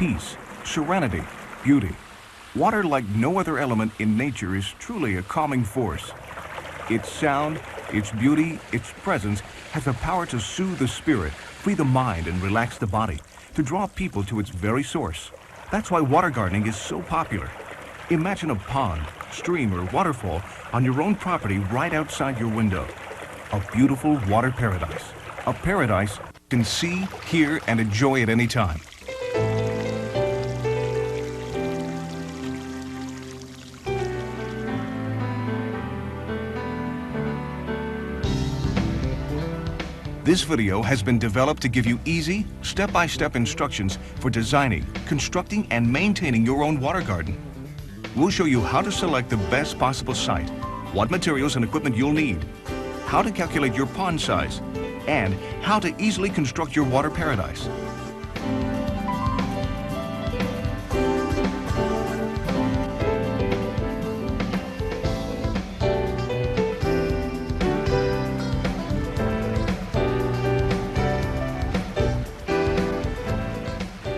peace, serenity, beauty. Water, like no other element in nature, is truly a calming force. Its sound, its beauty, its presence has the power to soothe the spirit, free the mind, and relax the body, to draw people to its very source. That's why water gardening is so popular. Imagine a pond, stream, or waterfall on your own property right outside your window. A beautiful water paradise. A paradise you can see, hear, and enjoy at any time. This video has been developed to give you easy, step-by-step instructions for designing, constructing, and maintaining your own water garden. We'll show you how to select the best possible site, what materials and equipment you'll need, how to calculate your pond size, and how to easily construct your water paradise.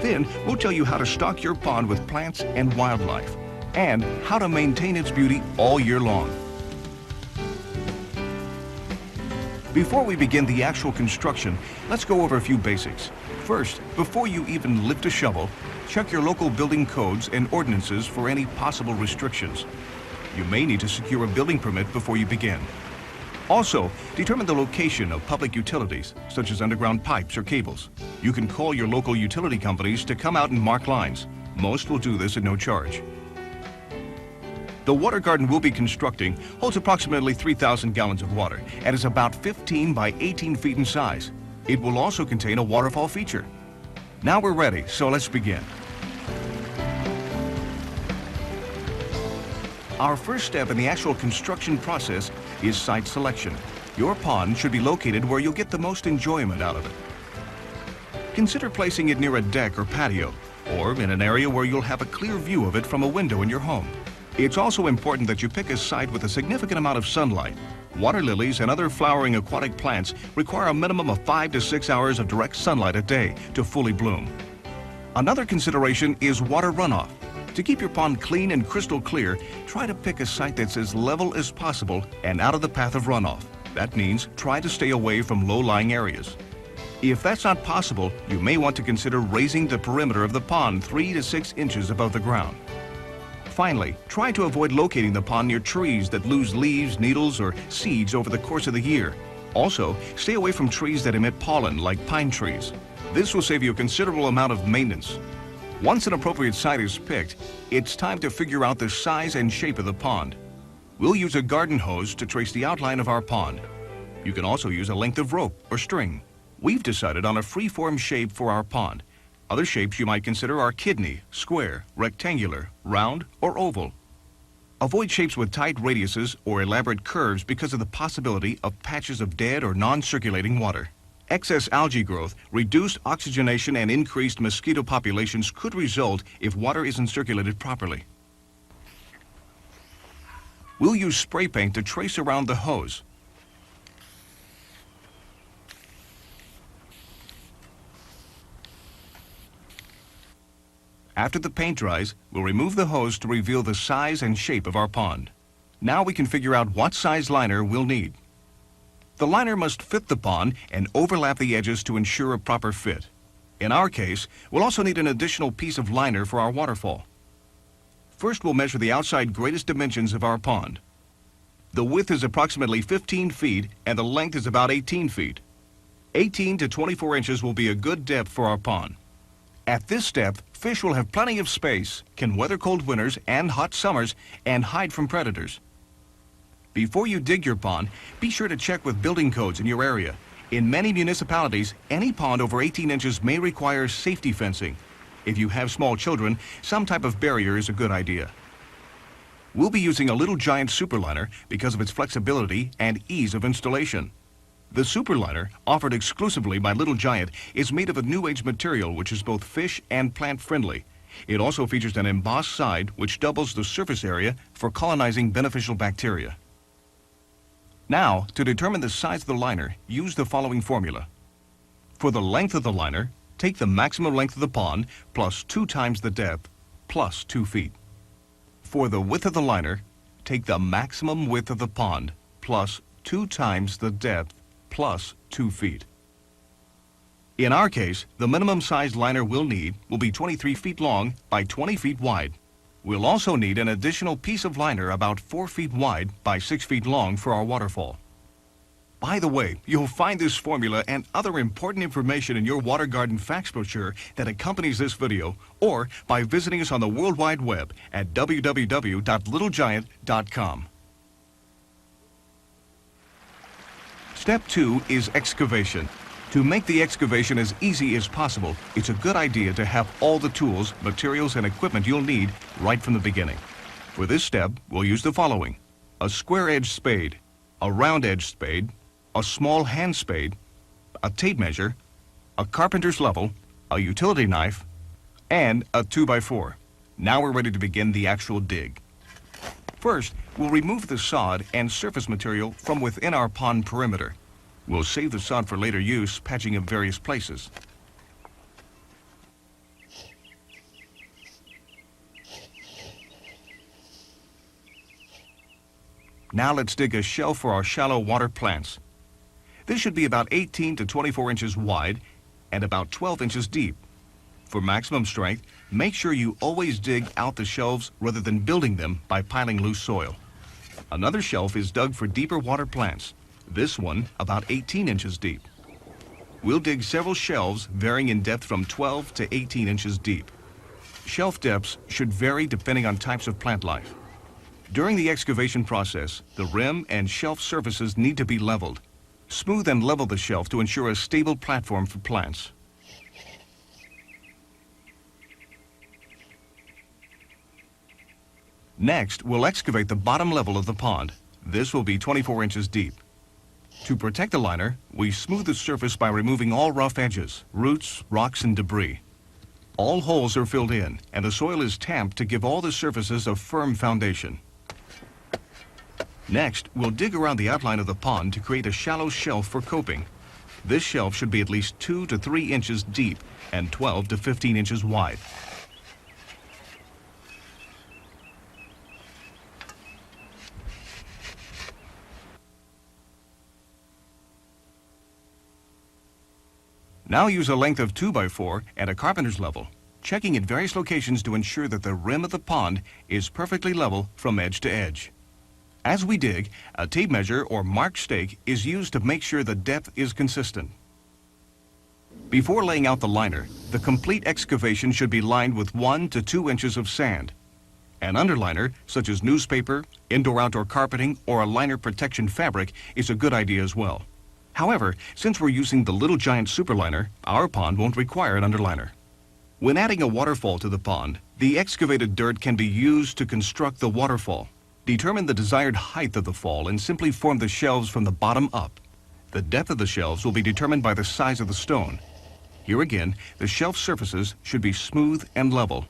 Then, we'll tell you how to stock your pond with plants and wildlife, and how to maintain its beauty all year long. Before we begin the actual construction, let's go over a few basics. First, before you even lift a shovel, check your local building codes and ordinances for any possible restrictions. You may need to secure a building permit before you begin. Also, determine the location of public utilities, such as underground pipes or cables. You can call your local utility companies to come out and mark lines. Most will do this at no charge. The water garden we'll be constructing holds approximately 3,000 gallons of water and is about 15 by 18 feet in size. It will also contain a waterfall feature. Now we're ready, so let's begin. Our first step in the actual construction process is site selection. Your pond should be located where you'll get the most enjoyment out of it. Consider placing it near a deck or patio, or in an area where you'll have a clear view of it from a window in your home. It's also important that you pick a site with a significant amount of sunlight. Water lilies and other flowering aquatic plants require a minimum of 5 to 6 hours of direct sunlight a day to fully bloom. Another consideration is water runoff. To keep your pond clean and crystal clear, try to pick a site that's as level as possible and out of the path of runoff. That means try to stay away from low-lying areas. If that's not possible, you may want to consider raising the perimeter of the pond 3 to 6 inches above the ground. Finally, try to avoid locating the pond near trees that lose leaves, needles, or seeds over the course of the year. Also, stay away from trees that emit pollen, like pine trees. This will save you a considerable amount of maintenance. Once an appropriate site is picked, it's time to figure out the size and shape of the pond. We'll use a garden hose to trace the outline of our pond. You can also use a length of rope or string. We've decided on a free-form shape for our pond. Other shapes you might consider are kidney, square, rectangular, round, or oval. Avoid shapes with tight radiuses or elaborate curves because of the possibility of patches of dead or non-circulating water. Excess algae growth, reduced oxygenation, and increased mosquito populations could result if water isn't circulated properly. We'll use spray paint to trace around the hose. After the paint dries, we'll remove the hose to reveal the size and shape of our pond. Now we can figure out what size liner we'll need. The liner must fit the pond and overlap the edges to ensure a proper fit. In our case, we'll also need an additional piece of liner for our waterfall. First, we'll measure the outside greatest dimensions of our pond. The width is approximately 15 feet and the length is about 18 feet. 18 to 24 inches will be a good depth for our pond. At this depth, fish will have plenty of space, can weather cold winters and hot summers, and hide from predators. Before you dig your pond, be sure to check with building codes in your area. In many municipalities, any pond over 18 inches may require safety fencing. If you have small children, some type of barrier is a good idea. We'll be using a Little Giant Superliner because of its flexibility and ease of installation. The Superliner, offered exclusively by Little Giant, is made of a new age material which is both fish and plant friendly. It also features an embossed side which doubles the surface area for colonizing beneficial bacteria. Now, to determine the size of the liner, use the following formula. For the length of the liner, take the maximum length of the pond plus 2 times the depth plus 2 feet. For the width of the liner, take the maximum width of the pond plus 2 times the depth plus 2 feet. In our case, the minimum size liner we'll need will be 23 feet long by 20 feet wide. We'll also need an additional piece of liner about 4 feet wide by 6 feet long for our waterfall. By the way, you'll find this formula and other important information in your water garden facts brochure that accompanies this video, or by visiting us on the World Wide Web at www.littlegiant.com. Step 2 is excavation. To make the excavation as easy as possible, it's a good idea to have all the tools, materials, and equipment you'll need right from the beginning. For this step, we'll use the following: a square-edged spade, a round-edged spade, a small hand spade, a tape measure, a carpenter's level, a utility knife, and a 2x4. Now we're ready to begin the actual dig. First, we'll remove the sod and surface material from within our pond perimeter. We'll save the sod for later use, patching up various places. Now let's dig a shelf for our shallow water plants. This should be about 18 to 24 inches wide and about 12 inches deep. For maximum strength, make sure you always dig out the shelves rather than building them by piling loose soil. Another shelf is dug for deeper water plants. This one about 18 inches deep. We'll dig several shelves varying in depth from 12 to 18 inches deep. Shelf depths should vary depending on types of plant life. During the excavation process, the rim and shelf surfaces need to be leveled. Smooth and level the shelf to ensure a stable platform for plants. Next, we'll excavate the bottom level of the pond. This will be 24 inches deep. To protect the liner, we smooth the surface by removing all rough edges, roots, rocks, and debris. All holes are filled in, and the soil is tamped to give all the surfaces a firm foundation. Next, we'll dig around the outline of the pond to create a shallow shelf for coping. This shelf should be at least 2 to 3 inches deep and 12 to 15 inches wide. Now use a length of 2x4 and a carpenter's level, checking at various locations to ensure that the rim of the pond is perfectly level from edge to edge. As we dig, a tape measure or marked stake is used to make sure the depth is consistent. Before laying out the liner, the complete excavation should be lined with 1 to 2 inches of sand. An underliner, such as newspaper, indoor-outdoor carpeting, or a liner protection fabric, is a good idea as well. However, since we're using the Little Giant Superliner, our pond won't require an underliner. When adding a waterfall to the pond, the excavated dirt can be used to construct the waterfall. Determine the desired height of the fall and simply form the shelves from the bottom up. The depth of the shelves will be determined by the size of the stone. Here again, the shelf surfaces should be smooth and level.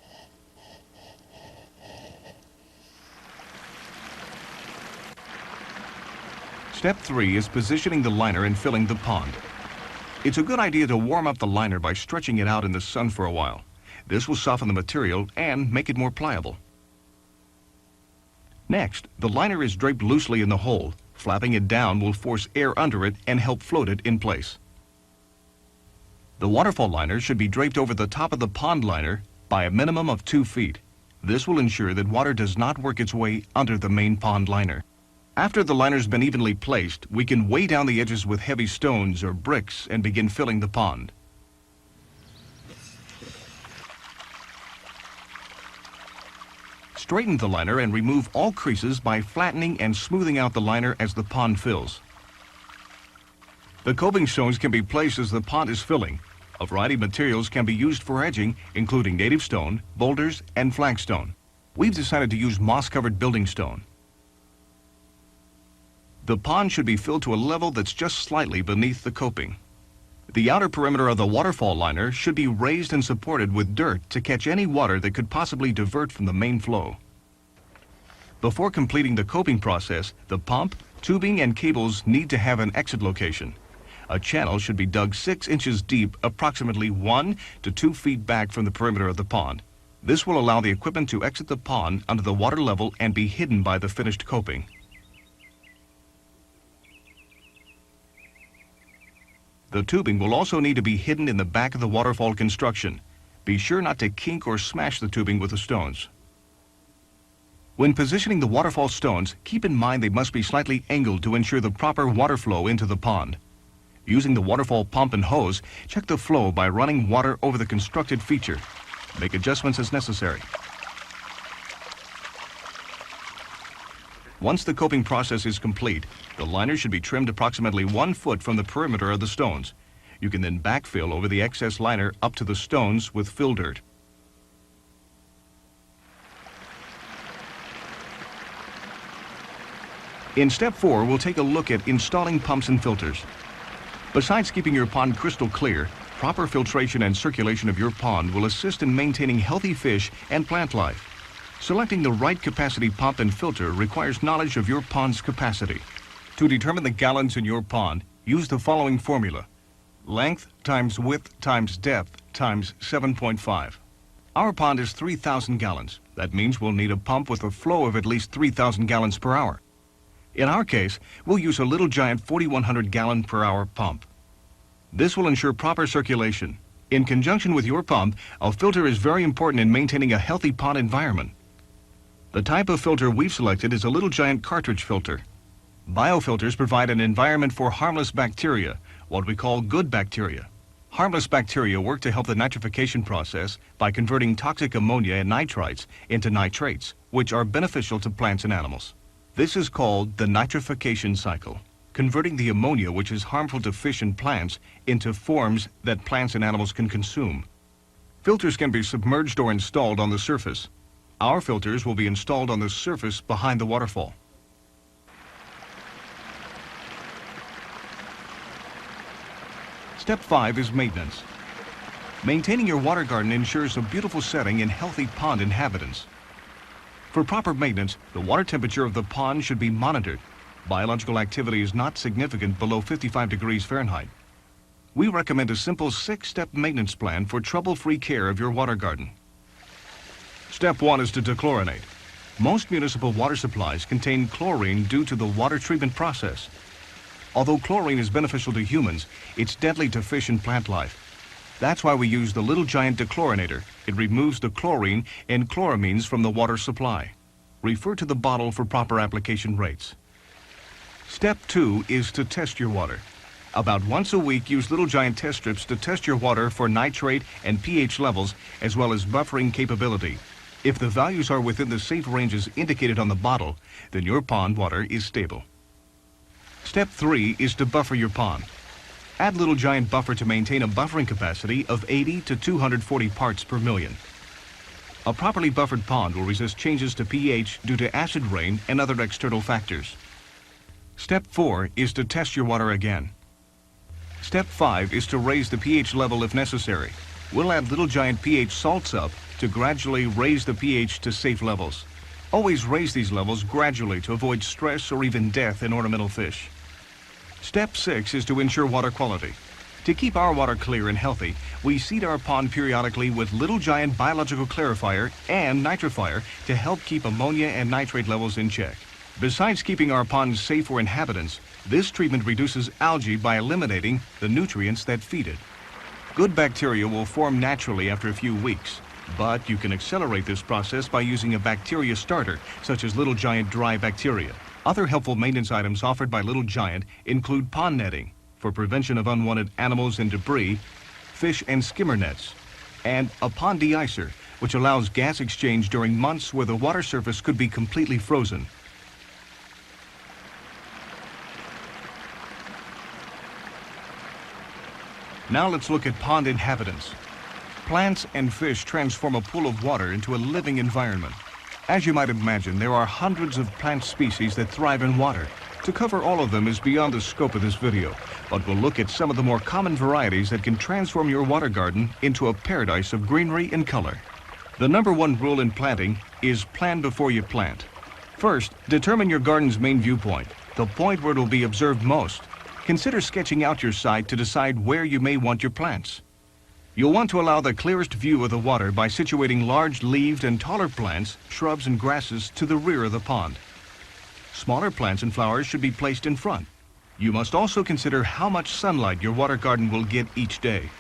Step 3 is positioning the liner and filling the pond. It's a good idea to warm up the liner by stretching it out in the sun for a while. This will soften the material and make it more pliable. Next, the liner is draped loosely in the hole. Flapping it down will force air under it and help float it in place. The waterfall liner should be draped over the top of the pond liner by a minimum of 2 feet. This will ensure that water does not work its way under the main pond liner. After the liner's been evenly placed, we can weigh down the edges with heavy stones or bricks and begin filling the pond. Straighten the liner and remove all creases by flattening and smoothing out the liner as the pond fills. The coping stones can be placed as the pond is filling. A variety of materials can be used for edging, including native stone, boulders, and flagstone. We've decided to use moss-covered building stone. The pond should be filled to a level that's just slightly beneath the coping. The outer perimeter of the waterfall liner should be raised and supported with dirt to catch any water that could possibly divert from the main flow. Before completing the coping process, the pump, tubing, and cables need to have an exit location. A channel should be dug 6 inches deep, approximately 1 to 2 feet back from the perimeter of the pond. This will allow the equipment to exit the pond under the water level and be hidden by the finished coping. The tubing will also need to be hidden in the back of the waterfall construction. Be sure not to kink or smash the tubing with the stones. When positioning the waterfall stones, keep in mind they must be slightly angled to ensure the proper water flow into the pond. Using the waterfall pump and hose, check the flow by running water over the constructed feature. Make adjustments as necessary. Once the coping process is complete, the liner should be trimmed approximately 1 foot from the perimeter of the stones. You can then backfill over the excess liner up to the stones with fill dirt. In step 4, we'll take a look at installing pumps and filters. Besides keeping your pond crystal clear, proper filtration and circulation of your pond will assist in maintaining healthy fish and plant life. Selecting the right capacity pump and filter requires knowledge of your pond's capacity. To determine the gallons in your pond, use the following formula: length times width times depth times 7.5. Our pond is 3,000 gallons. That means we'll need a pump with a flow of at least 3,000 gallons per hour. In our case, we'll use a Little Giant 4,100 gallon per hour pump. This will ensure proper circulation. In conjunction with your pump, a filter is very important in maintaining a healthy pond environment. The type of filter we've selected is a Little Giant cartridge filter. Biofilters provide an environment for harmless bacteria, what we call good bacteria. Harmless bacteria work to help the nitrification process by converting toxic ammonia and nitrites into nitrates, which are beneficial to plants and animals. This is called the nitrification cycle, converting the ammonia, which is harmful to fish and plants, into forms that plants and animals can consume. Filters can be submerged or installed on the surface. Our filters will be installed on the surface behind the waterfall. Step 5 is maintenance. Maintaining your water garden ensures a beautiful setting and healthy pond inhabitants. For proper maintenance, the water temperature of the pond should be monitored. Biological activity is not significant below 55 degrees Fahrenheit. We recommend a simple 6-step maintenance plan for trouble-free care of your water garden. Step 1 is to dechlorinate. Most municipal water supplies contain chlorine due to the water treatment process. Although chlorine is beneficial to humans, it's deadly to fish and plant life. That's why we use the Little Giant dechlorinator. It removes the chlorine and chloramines from the water supply. Refer to the bottle for proper application rates. Step 2 is to test your water. About once a week, use Little Giant test strips to test your water for nitrate and pH levels, as well as buffering capability. If the values are within the safe ranges indicated on the bottle, then your pond water is stable. Step 3 is to buffer your pond. Add Little Giant buffer to maintain a buffering capacity of 80 to 240 parts per million. A properly buffered pond will resist changes to pH due to acid rain and other external factors. Step 4 is to test your water again. Step 5 is to raise the pH level if necessary. We'll add Little Giant pH salts up to gradually raise the pH to safe levels. Always raise these levels gradually to avoid stress or even death in ornamental fish. Step 6 is to ensure water quality. To keep our water clear and healthy, we seed our pond periodically with Little Giant biological clarifier and nitrifier to help keep ammonia and nitrate levels in check. Besides keeping our ponds safe for inhabitants, this treatment reduces algae by eliminating the nutrients that feed it. Good bacteria will form naturally after a few weeks, but you can accelerate this process by using a bacteria starter, such as Little Giant dry bacteria. Other helpful maintenance items offered by Little Giant include pond netting for prevention of unwanted animals and debris, fish and skimmer nets, and a pond de-icer, which allows gas exchange during months where the water surface could be completely frozen. Now let's look at pond inhabitants. Plants and fish transform a pool of water into a living environment. As you might imagine, there are hundreds of plant species that thrive in water. To cover all of them is beyond the scope of this video, but we'll look at some of the more common varieties that can transform your water garden into a paradise of greenery and color. The #1 rule in planting is plan before you plant. First, determine your garden's main viewpoint, the point where it will be observed most. Consider sketching out your site to decide where you may want your plants. You'll want to allow the clearest view of the water by situating large leaved and taller plants, shrubs and grasses to the rear of the pond. Smaller plants and flowers should be placed in front. You must also consider how much sunlight your water garden will get each day.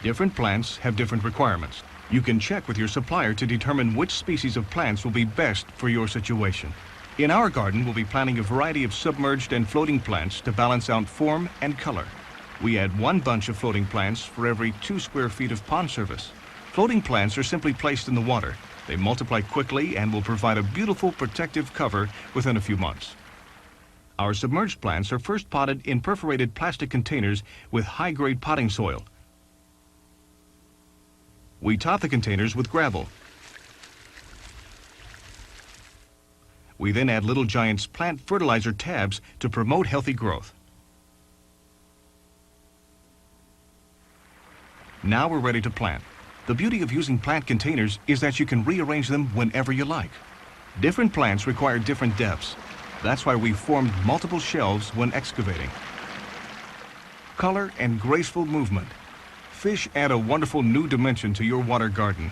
Different plants have different requirements. You can check with your supplier to determine which species of plants will be best for your situation. In our garden, we'll be planting a variety of submerged and floating plants to balance out form and color. We add one bunch of floating plants for every 2 square feet of pond surface. Floating plants are simply placed in the water. They multiply quickly and will provide a beautiful protective cover within a few months. Our submerged plants are first potted in perforated plastic containers with high-grade potting soil. We top the containers with gravel. We then add Little Giant's plant fertilizer tabs to promote healthy growth. Now we're ready to plant. The beauty of using plant containers is that you can rearrange them whenever you like. Different plants require different depths. That's why we formed multiple shelves when excavating. Color and graceful movement. Fish add a wonderful new dimension to your water garden.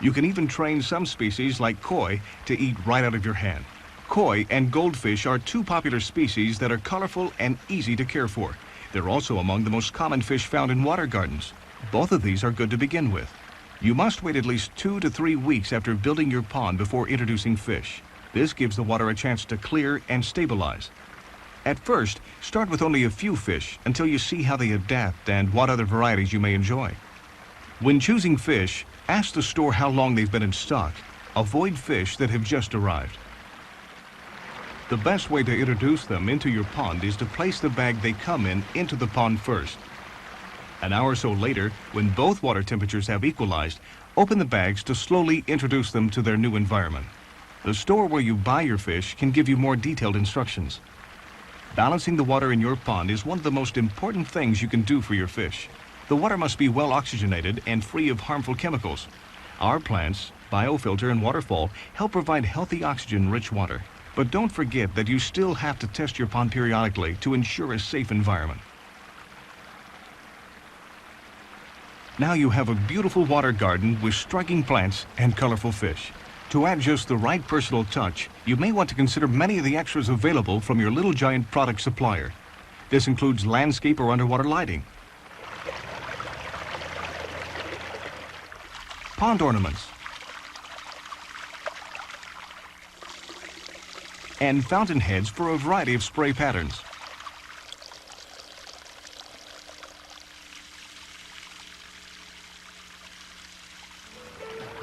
You can even train some species like koi to eat right out of your hand. Koi and goldfish are 2 popular species that are colorful and easy to care for. They're also among the most common fish found in water gardens. Both of these are good to begin with. You must wait at least 2 to 3 weeks after building your pond before introducing fish. This gives the water a chance to clear and stabilize. At first, start with only a few fish until you see how they adapt and what other varieties you may enjoy. When choosing fish, ask the store how long they've been in stock. Avoid fish that have just arrived. The best way to introduce them into your pond is to place the bag they come in into the pond first. An hour or so later, when both water temperatures have equalized, open the bags to slowly introduce them to their new environment. The store where you buy your fish can give you more detailed instructions. Balancing the water in your pond is one of the most important things you can do for your fish. The water must be well oxygenated and free of harmful chemicals. Our plants, Biofilter and Waterfall, help provide healthy oxygen-rich water. But don't forget that you still have to test your pond periodically to ensure a safe environment. Now you have a beautiful water garden with striking plants and colorful fish. To add just the right personal touch, you may want to consider many of the extras available from your Little Giant product supplier. This includes landscape or underwater lighting, pond ornaments, and fountain heads for a variety of spray patterns.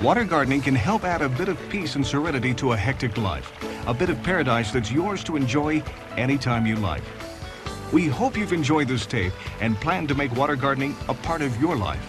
Water gardening can help add a bit of peace and serenity to a hectic life, a bit of paradise that's yours to enjoy anytime you like. We hope you've enjoyed this tape and plan to make water gardening a part of your life.